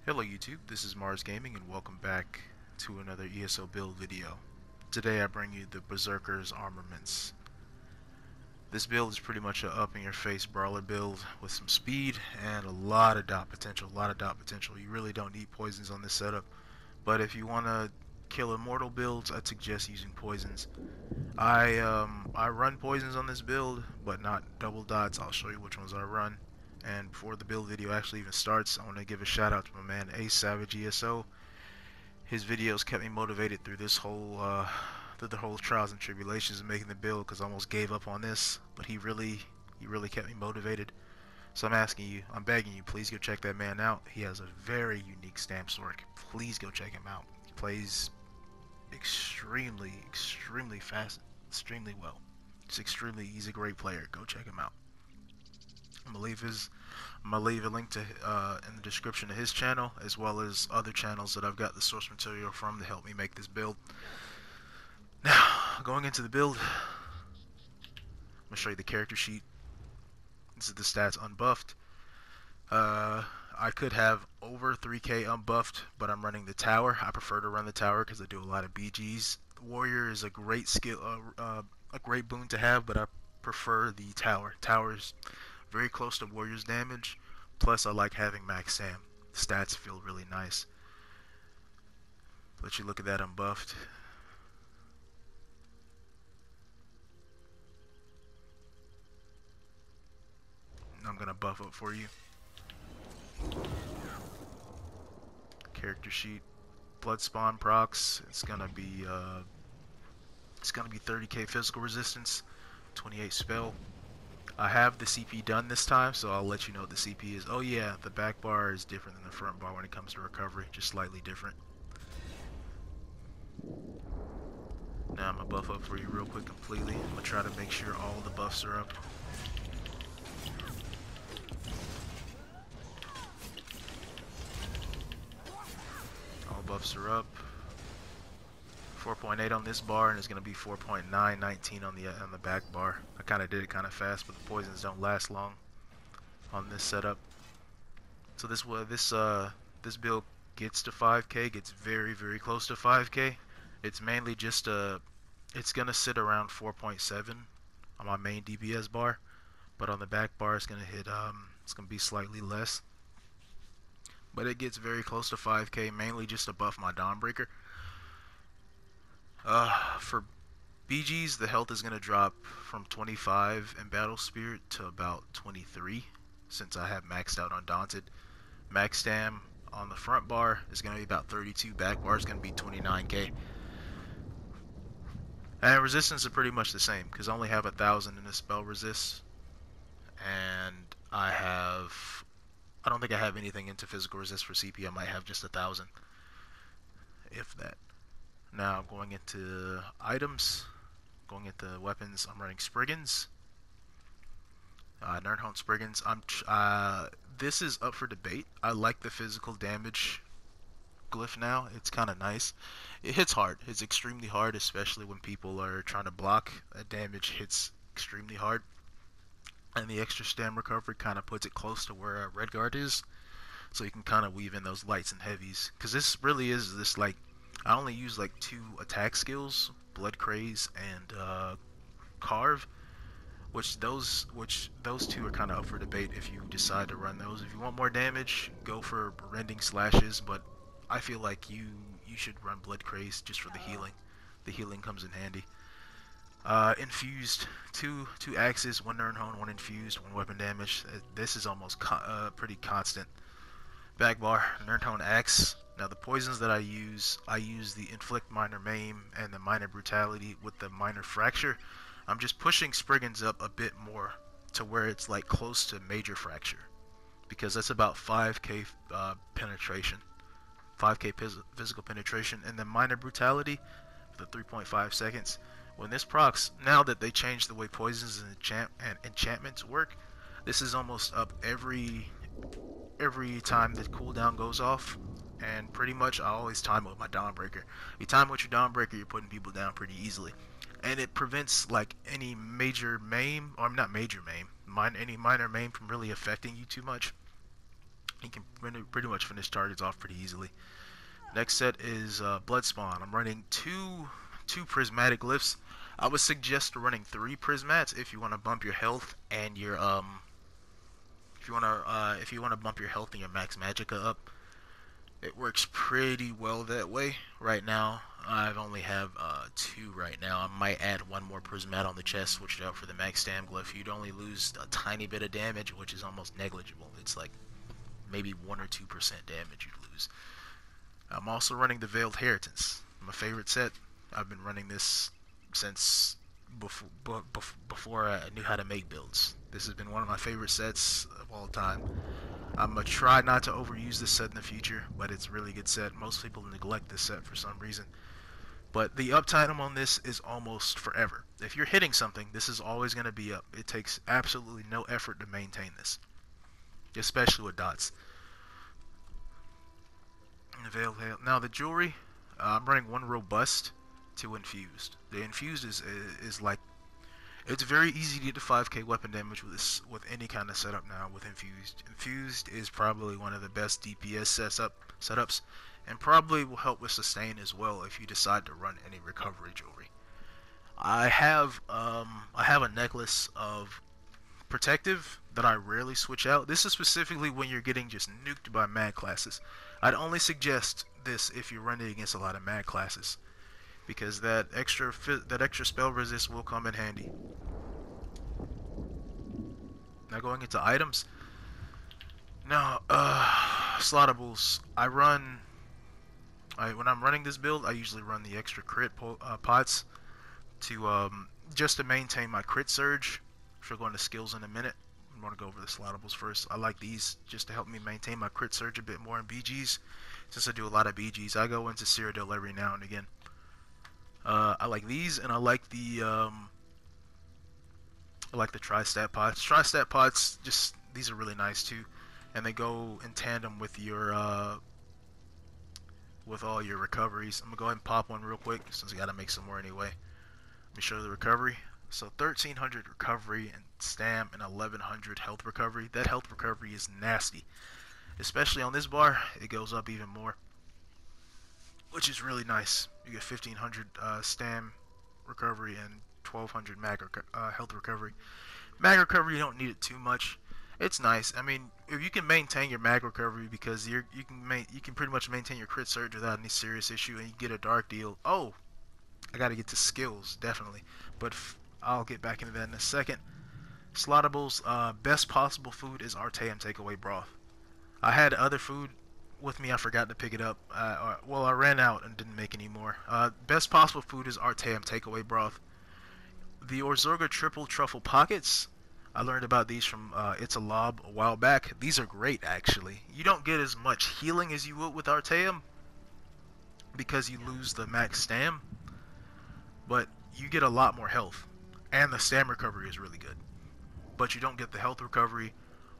Hello YouTube, this is Mars Gaming and welcome back to another ESO build video. Today I bring you the Berserker's Armorments. This build is pretty much a up-in-your-face brawler build with some speed and a lot of dot potential. You really don't need poisons on this setup, but if you want to kill immortal builds, I'd suggest using poisons. I run poisons on this build, but not double dots. I'll show you which ones I run. And before the build video actually even starts, I want to give a shout out to my man Ace Savage ESO. His videos kept me motivated through this through the whole trials and tribulations of making the build, because I almost gave up on this, but he really kept me motivated. So I'm begging you, please go check that man out. He has a very unique Stam Sorc. Please go check him out. He plays extremely fast, extremely well. He's a great player. Go check him out. I'm gonna leave a link to in the description of his channel, as well as other channels that I've got the source material from to help me make this build. Now, going into the build, I'm gonna show you the character sheet. This is the stats unbuffed. I could have over 3k unbuffed, but I'm running the tower. I prefer to run the tower because I do a lot of BGs. Warrior is a great skill, a great boon to have, but I prefer the tower. Tower's very close to Warrior's damage. Plus, I like having Max Sam. Stats feel really nice. Let you look at that unbuffed. I'm gonna buff up for you. Character sheet. Blood spawn procs. It's gonna be 30k physical resistance, 28 spell. I have the CP done this time, so I'll let you know what the CP is. Oh yeah, the back bar is different than the front bar when it comes to recovery, just slightly different. Now I'm gonna buff up for you real quick completely. I'm gonna try to make sure all the buffs are up. All buffs are up. 4.8 on this bar, and it's going to be 4.919 on the back bar. I kind of did it kind of fast, but the poisons don't last long on this setup. So this build gets to 5k, gets very close to 5k. It's mainly just it's going to sit around 4.7 on my main DPS bar, but on the back bar it's going to hit it's going to be slightly less. But it gets very close to 5k, mainly just to buff my Dawnbreaker. For BGs, the health is going to drop from 25 in Battle Spirit to about 23, since I have maxed out on Daunted. Max Stam on the front bar is going to be about 32, back bar is going to be 29k. And resistance is pretty much the same, because I only have 1,000 in the spell resist, and I don't think I have anything into physical resist for CP. I might have just 1,000, if that. Now going into items, going into weapons, I'm running Spriggans, Nerdhone Spriggans. This is up for debate. I like the physical damage glyph now. It's kind of nice. It hits hard. It's extremely hard, especially when people are trying to block. That damage hits extremely hard, and the extra stam recovery kind of puts it close to where Redguard is, so you can kind of weave in those lights and heavies. Because this really is this like. I only use like 2 attack skills, Blood Craze and Carve, which those 2 are kind of up for debate if you decide to run those. If you want more damage, go for Rending Slashes, but I feel like you should run Blood Craze just for the healing. The healing comes in handy. Infused, two axes, 1 Nerdhone, 1 infused, 1 weapon damage. This is almost pretty constant. Back bar, Nerdhone axe. Now the poisons that I use the Inflict Minor Maim and the Minor Brutality with the Minor Fracture. I'm just pushing Spriggans up a bit more to where it's like close to Major Fracture, because that's about 5k penetration, 5k physical penetration, and then Minor Brutality for the 3.5 seconds. When this procs, now that they changed the way poisons and enchantments work, this is almost up every time the cooldown goes off. And pretty much I always time it with my Dawnbreaker. You time it with your Dawnbreaker, you're putting people down pretty easily. And it prevents like any major maim, or not major maim, any minor maim from really affecting you too much. He can pretty much finish targets off pretty easily. Next set is Blood Spawn. I'm running two prismatic glyphs. I would suggest running 3 prismats if you want to bump your health and your if you want to bump your health and your max magicka up. It works pretty well that way. Right now, I've only have 2 right now. I might add 1 more prismat on the chest, switch it out for the max stam glyph. You'd only lose a tiny bit of damage, which is almost negligible. It's like maybe 1 or 2% damage you'd lose. I'm also running the Veiled Inheritance. My favorite set. I've been running this since before I knew how to make builds. This has been one of my favorite sets of all time. I'm going to try not to overuse this set in the future, but it's a really good set. Most people neglect this set for some reason. But the uptime on this is almost forever. If you're hitting something, this is always going to be up. It takes absolutely no effort to maintain this, especially with dots. Now the jewelry, I'm running 1 robust, 2 infused. The infused is like, it's very easy to get to 5k weapon damage with any kind of setup now with infused. Infused is probably one of the best DPS setups, and probably will help with sustain as well if you decide to run any recovery jewelry. I have a necklace of protective that I rarely switch out. This is specifically when you're getting just nuked by mad classes. I'd only suggest this if you're running against a lot of mad classes, because that extra spell resist will come in handy. Now going into items. Now, slottables. When I'm running this build, I usually run the extra crit pots to just to maintain my crit surge. We'll go into skills in a minute. I'm going to go over the slottables first. I like these just to help me maintain my crit surge a bit more in BGs. Since I do a lot of BGs, I go into Cyrodiil every now and again. I like these, and I like the tri-stat pots. Tri-stat pots, just these are really nice too, and they go in tandem with your with all your recoveries. I'm gonna go ahead and pop one real quick since I gotta make some more anyway. Let me show you the recovery. So 1300 recovery and stam and 1100 health recovery. That health recovery is nasty, especially on this bar. It goes up even more, which is really nice. You get 1500 stam recovery and 1200 mag health recovery. Mag recovery, you don't need it too much. It's nice. I mean, if you can maintain your mag recovery, because you can pretty much maintain your crit surge without any serious issue, and you get a dark deal. Oh, I gotta get to skills definitely, but I'll get back into that in a second. Slottables, best possible food is Artaeum takeaway broth. I had other food with me, I forgot to pick it up. Well, I ran out and didn't make any more. Best possible food is Artaeum takeaway broth. The Berserker triple truffle pockets, I learned about these from It's a Lob a while back. These are great actually. You don't get as much healing as you would with Artaeum because you lose the max stam, but you get a lot more health, and the stam recovery is really good. But you don't get the health recovery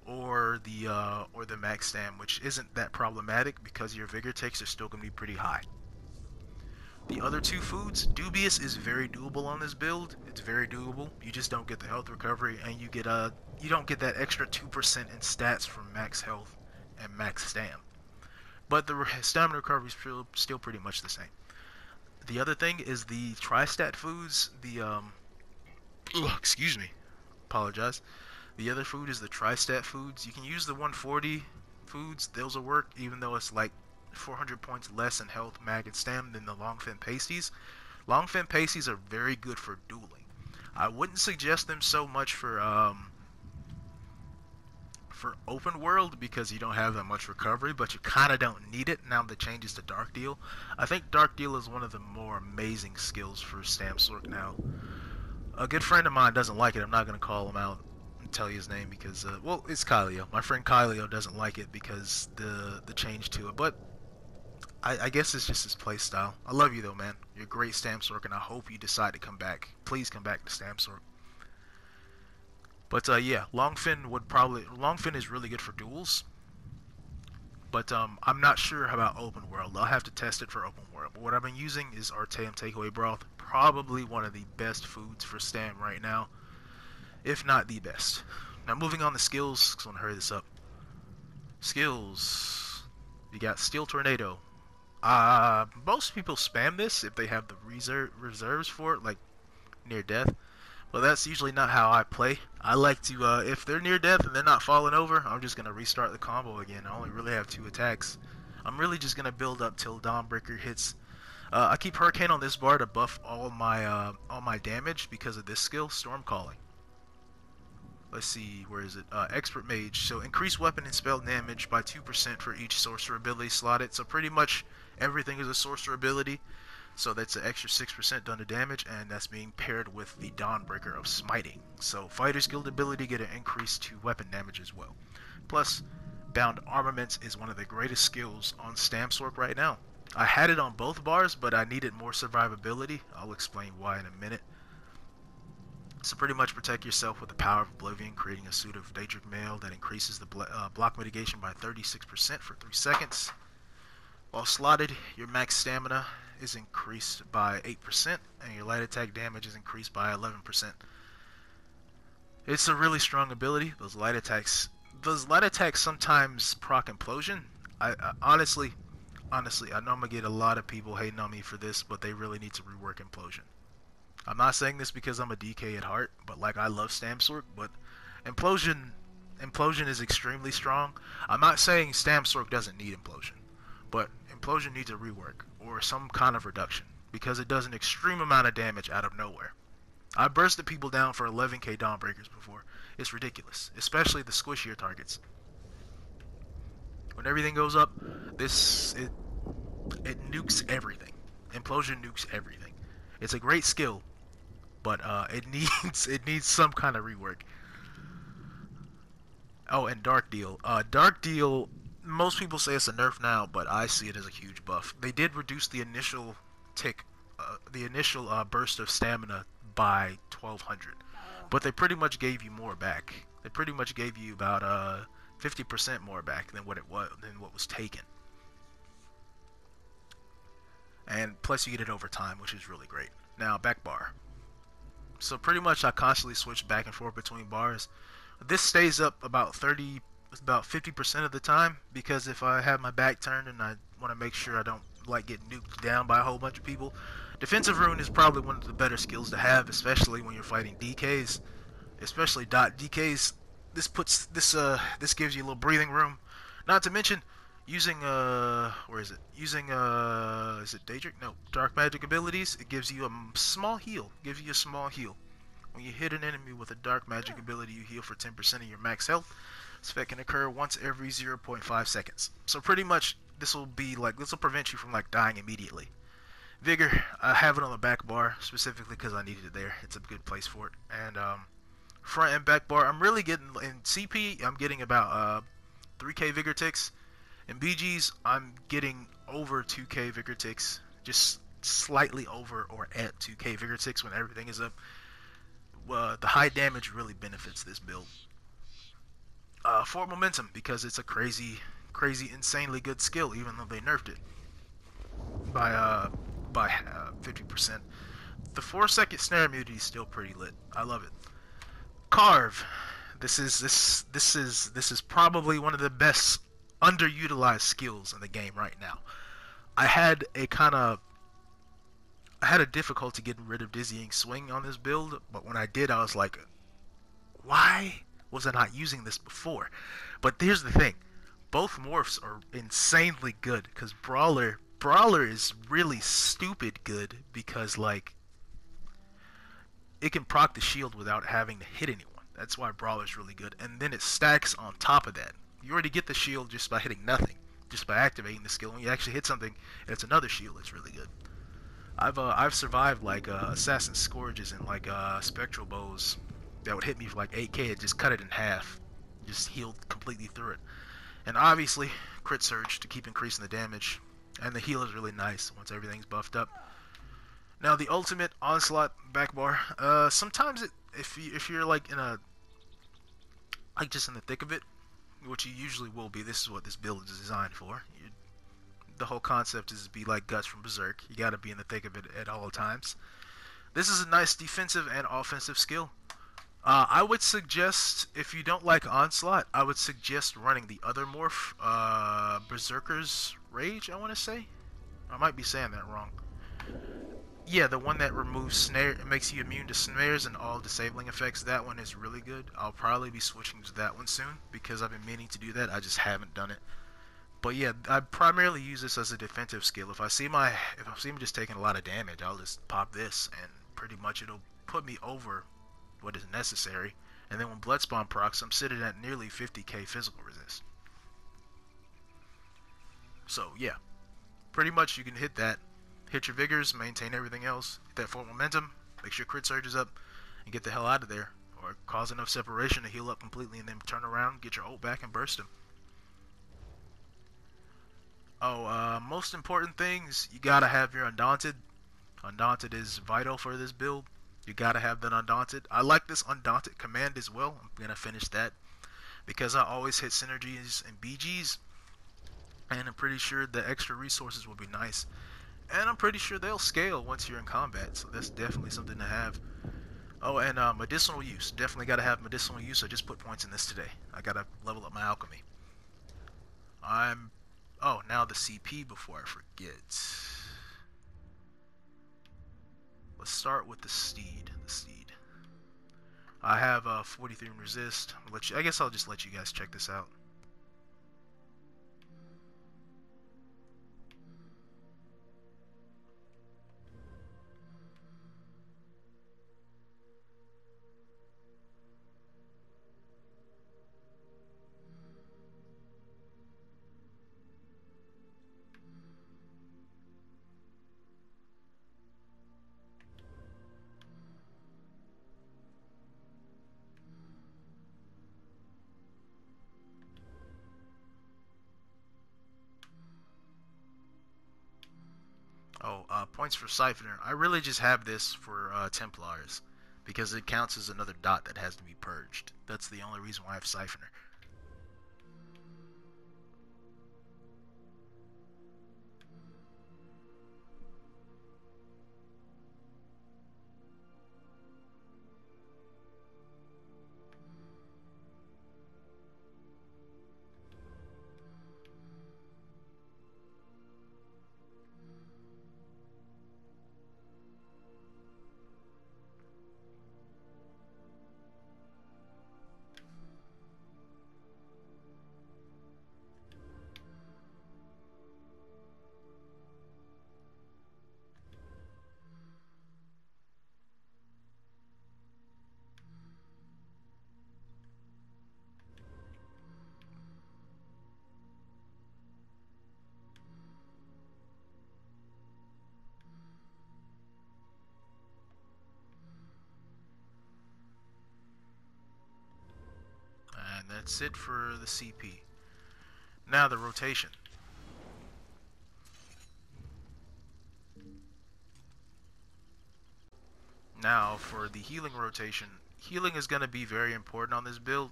or the max stam, which isn't that problematic because your vigor takes are still gonna be pretty high. The other 2 foods, Dubious is very doable on this build. It's very doable. You just don't get the health recovery, and you don't get that extra 2% in stats from max health and max stam. But the stamina recovery is still pretty much the same. The other thing is the tri-stat foods. Excuse me, apologize. The other food is the tri-stat foods. You can use the 140 foods; those will work, even though it's like 400 points less in health, mag, and stam than the Longfin pasties. Longfin pasties are very good for dueling. I wouldn't suggest them so much for open world because you don't have that much recovery, but you kind of don't need it now the changes to Dark Deal. I think Dark Deal is one of the more amazing skills for Stam Sorc now. A good friend of mine doesn't like it. I'm not going to call him out and tell you his name because, well, it's Kylio. My friend Kylio doesn't like it because the change to it, but I guess it's just his play style. I love you though, man. You're a great Stam Sorc, and I hope you decide to come back. Please come back to Stam Sorc. But yeah, Longfin is really good for duels. But I'm not sure about open world. I'll have to test it for open world. But what I've been using is Artaeum takeaway broth. Probably one of the best foods for Stam right now, if not the best. Now moving on to skills, because I want to hurry this up. Skills. You got Steel Tornado. Most people spam this if they have the reserves for it, like near death. But that's usually not how I play. I like to, if they're near death and they're not falling over, I'm just gonna restart the combo again. I only really have 2 attacks. I'm really just gonna build up till Dawnbreaker hits. I keep Hurricane on this bar to buff all my damage because of this skill, Storm Calling. Let's see, where is it? Expert Mage. So increase weapon and spell damage by 2% for each sorcerer ability slotted. So pretty much everything is a sorcerer ability. So that's an extra 6% done to damage, and that's being paired with the Dawnbreaker of Smiting. So Fighter's Guild ability get an increase to weapon damage as well. Plus, Bound Armorments is one of the greatest skills on Stam Sorc right now. I had it on both bars, but I needed more survivability. I'll explain why in a minute. So pretty much protect yourself with the power of Oblivion, creating a suit of Daedric Mail that increases the block mitigation by 36% for 3 seconds. While slotted, your max stamina is increased by 8%, and your light attack damage is increased by 11%. It's a really strong ability. Those light attacks sometimes proc implosion. I honestly, I know I'm gonna get a lot of people hating on me for this, but they really need to rework implosion. I'm not saying this because I'm a DK at heart, but like I love Stam Sorc, but implosion is extremely strong. I'm not saying Stam Sorc doesn't need implosion, but implosion needs a rework or some kind of reduction because it does an extreme amount of damage out of nowhere. I bursted people down for 11k Dawnbreakers before. It's ridiculous, especially the squishier targets. When everything goes up, it nukes everything. Implosion nukes everything. It's a great skill, but it needs some kind of rework. Oh, and Dark Deal. Dark Deal. Most people say it's a nerf now, but I see it as a huge buff. They did reduce the initial burst of stamina by 1200, but they pretty much gave you more back. They pretty much gave you about 50% more back than what was taken. And plus you get it over time, which is really great. Now back bar. So pretty much I constantly switch back and forth between bars. This stays up about 50% of the time, because if I have my back turned and I want to make sure I don't like get nuked down by a whole bunch of people, defensive rune is probably one of the better skills to have, especially when you're fighting DKs, especially dot DKs. This gives you a little breathing room. Not to mention using is it Daedric? No, dark magic abilities. It gives you a small heal. When you hit an enemy with a dark magic ability, you heal for 10% of your max health. This effect can occur once every 0.5 seconds. So pretty much this will prevent you from like dying immediately. Vigor, I have it on the back bar specifically because I needed it there. It's a good place for it. And front and back bar, I'm really getting in CP. I'm getting about 3k vigor ticks. In BGs, I'm getting over 2k vigor ticks, just slightly over or at 2k vigor ticks when everything is up. The high damage really benefits this build. For momentum, because it's a crazy, insanely good skill, even though they nerfed it by 50%. The 4-second snare immunity is still pretty lit. I love it. Carve. This is probably one of the best underutilized skills in the game right now. I had a difficulty getting rid of Dizzying Swing on this build, but when I did, I was like, why was I not using this before? But here's the thing, both morphs are insanely good, because Brawler is really stupid good, because like it can proc the shield without having to hit anyone. That's why Brawler's really good, and then it stacks on top of that. You already get the shield just by hitting nothing, just by activating the skill. When you actually hit something, it's another shield. It's really good. I've survived like Assassin Scourges and like Spectral Bows that would hit me for like 8k. It just cut it in half, just healed completely through it. And obviously Crit Surge to keep increasing the damage, and the heal is really nice once everything's buffed up. Now the ultimate onslaught back bar. Sometimes if you're like just in the thick of it, which you usually will be. This is what this build is designed for. The whole concept is to be like Guts from Berserk. You gotta be in the thick of it at all times. This is a nice defensive and offensive skill. I would suggest, if you don't like Onslaught, I would suggest running the other morph, Berserker's Rage, I want to say. I might be saying that wrong. Yeah, the one that removes snare, makes you immune to snares and all disabling effects. That one is really good. I'll probably be switching to that one soon because I've been meaning to do that. I just haven't done it. But yeah, I primarily use this as a defensive skill. If I see him just taking a lot of damage, I'll just pop this, and pretty much it'll put me over what is necessary. And then when Bloodspawn procs, I'm sitting at nearly 50k physical resist. So yeah, pretty much you can hit that, hit your vigors, maintain everything else, hit that forward momentum, make sure crit surge is up, and get the hell out of there, or cause enough separation to heal up completely, and then turn around, get your ult back, and burst him. Oh, most important things, you gotta have your Undaunted. Undaunted is vital for this build. You gotta have that Undaunted. I like this Undaunted command as well. I'm gonna finish that because I always hit synergies and BGs, and I'm pretty sure the extra resources will be nice. And I'm pretty sure they'll scale once you're in combat, so that's definitely something to have. Oh, and medicinal use. Definitely gotta have medicinal use. I just put points in this today. I gotta level up my alchemy. Oh, now the CP before I forget. Let's start with the steed. I have 43 in resist. I guess I'll just let you guys check this out. Oh, points for Siphoner. I really just have this for Templars because it counts as another dot that has to be purged. That's the only reason why I have Siphoner. And that's it for the CP. Now the rotation. Now for the healing rotation. Healing is going to be very important on this build.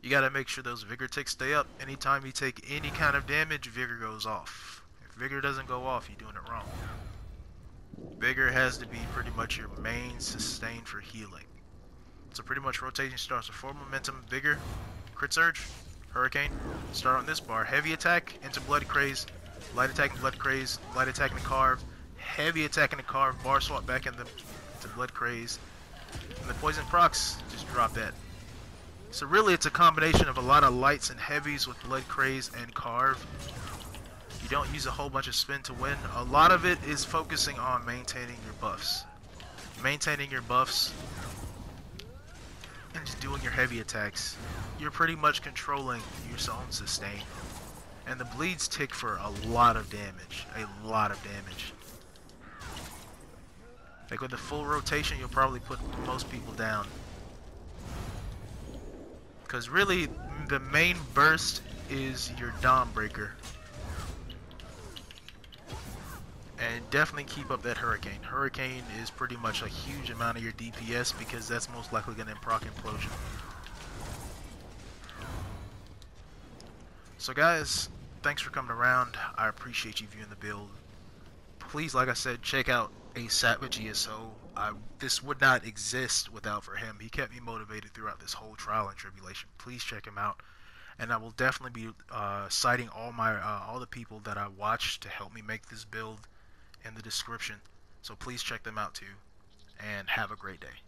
You got to make sure those vigor ticks stay up. Anytime you take any kind of damage, vigor goes off. If vigor doesn't go off, you're doing it wrong. Vigor has to be pretty much your main sustain for healing. So pretty much rotation starts with forward momentum, vigor, crit surge, hurricane. Start on this bar. Heavy attack into blood craze, light attack and blood craze, light attack and carve, heavy attack and carve, bar swap back into blood craze. And the poison procs, just drop that. So really it's a combination of a lot of lights and heavies with blood craze and carve. You don't use a whole bunch of spin to win. A lot of it is focusing on maintaining your buffs. Maintaining your buffs and just doing your heavy attacks. You're pretty much controlling your own sustain. And the bleeds tick for a lot of damage. A lot of damage. Like with the full rotation, you'll probably put most people down. Because really, the main burst is your Dawn Breaker. And definitely keep up that Hurricane. Hurricane is pretty much a huge amount of your DPS because that's most likely going to proc Implosion. So guys, thanks for coming around. I appreciate you viewing the build. please, like I said, check out a Savage ESO. This would not exist without for him. He kept me motivated throughout this whole trial and tribulation. Please check him out, and I will definitely be citing all the people that I watched to help me make this build in the description. So please check them out too, and have a great day.